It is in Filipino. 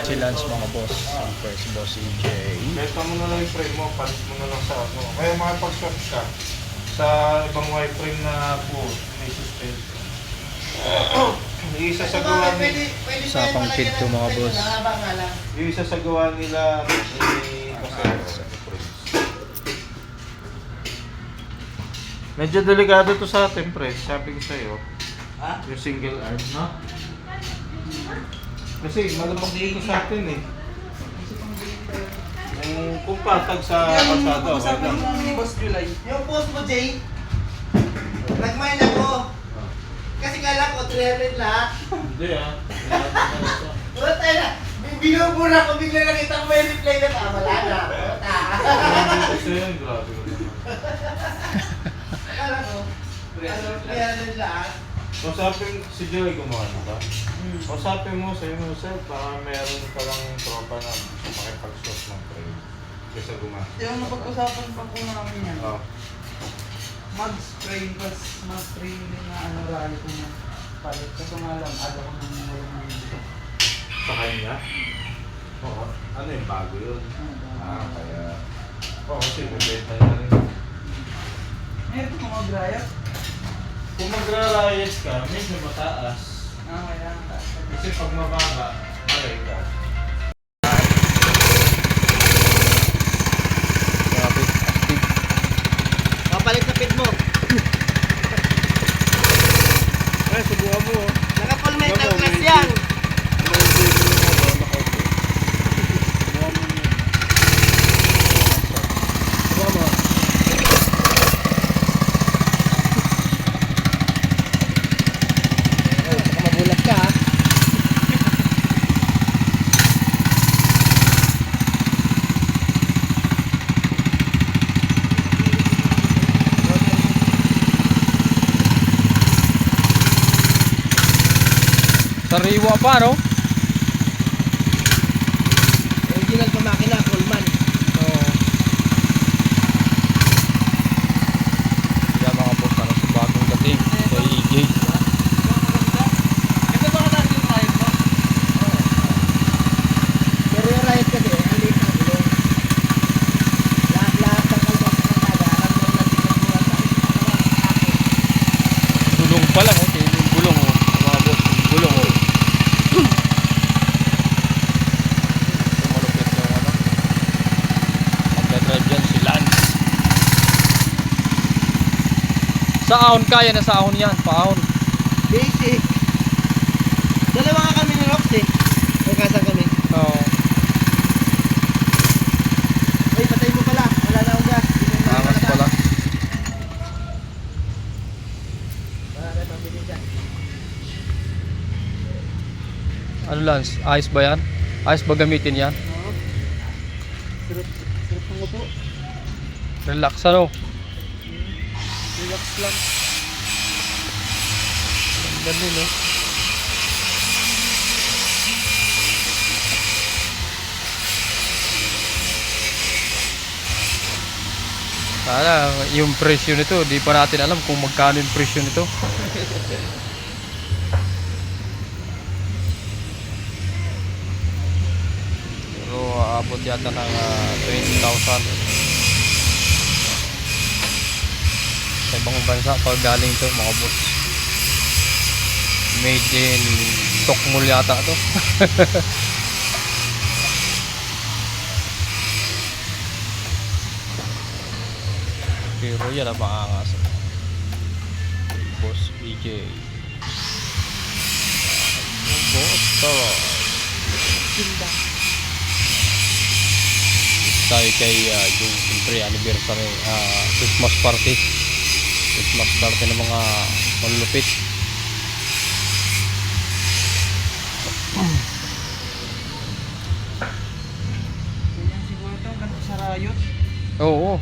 Si Lance mga boss, siyempre si Boss EJ. Benta mo na lang yung frame mo, palit mo na lang sa ano. Kaya makapag-swap ka sa ibang wireframe na po, may suspension. Isasagawa nila. Usapang pit to mga boss. Yung isasagawa nila medyo delikado to sa atin, pre. Sabi ko sa'yo. Ha? Yung single arm, no? Kasi malamang dito sa atin eh. Kung patag sa kalsada, okay lang. Ni Boss July. Yung post mo, Jay. Nag-mine ako. Kasi kala ko 300 lahat. Hindi ah. Wala tayo na. Binubura ko, bigla nakita ko may reply na wala na. Kasi yun, grabe ko naman. Kala ko, 300 lahat. Usapin, si Joey gumawa na ba? Usapin mo sa'yo mo, sir, baka meron ka lang tropa na makipag-swap ng trade. Kesa gumawa. Yung napag-usapan pa po namin yan. Oo. Mag-spray, mas-spray na ano rally ko na palit. Kaso nga lang, alam ko nang walang dito. Sa kanya? Oo. Ano yung bago yun? Kaya... Oo, kasi bebenta na rin. Meron ko mga graya. Kung magra-riot ka, medyo mataas. Kaya Kasi pag mababa, malay ka. Grabe, active. papalit sa pit mo. Ay, subukan mo. Naka-full metal glass yan. Sariwa pa, no? Original pa makina, Coleman. Oo. Yan mga boss, ano sa bagong dating kay EJ. Ito ba ka natin yung riot mo? Pero yung riot kasi, ang liit na gulong. Lahat-lahat ng kalbang sa kanada, alam mo na tinagpuran sa Gulong pa lang, okay? Yung gulong, oh. Mga boss, yung gulong, oh. Malupit yung ano. Magdadrive dyan si Lance. Sa ahon kaya na sa ahon yan, paahon. basic. Dalawa nga kami ni Rox eh. Magkasang kami. Oo. Ay, patay mo pala. Wala na akong gas. Angas pala. Wala na pambili dyan. Ano Lance, ayos ba yan? Ayos ba gamitin yan? Oo. Sarap ng upo. Relax ano? Relax lang. Ganda no? Sana yung presyo nito, di pa natin alam kung magkano yung presyo nito. Pero aabot yata ng 20,000 sa ibang bansa pag galing to mga boss. Made in Tokmol yata to. Pero yan ang maangas. Boss BJ. Boss Toro. Tayo kay yung siyempre anniversary Christmas party. Christmas party ng mga malulupit. Ganyan siguro ito. Ganito sa riot. Oo.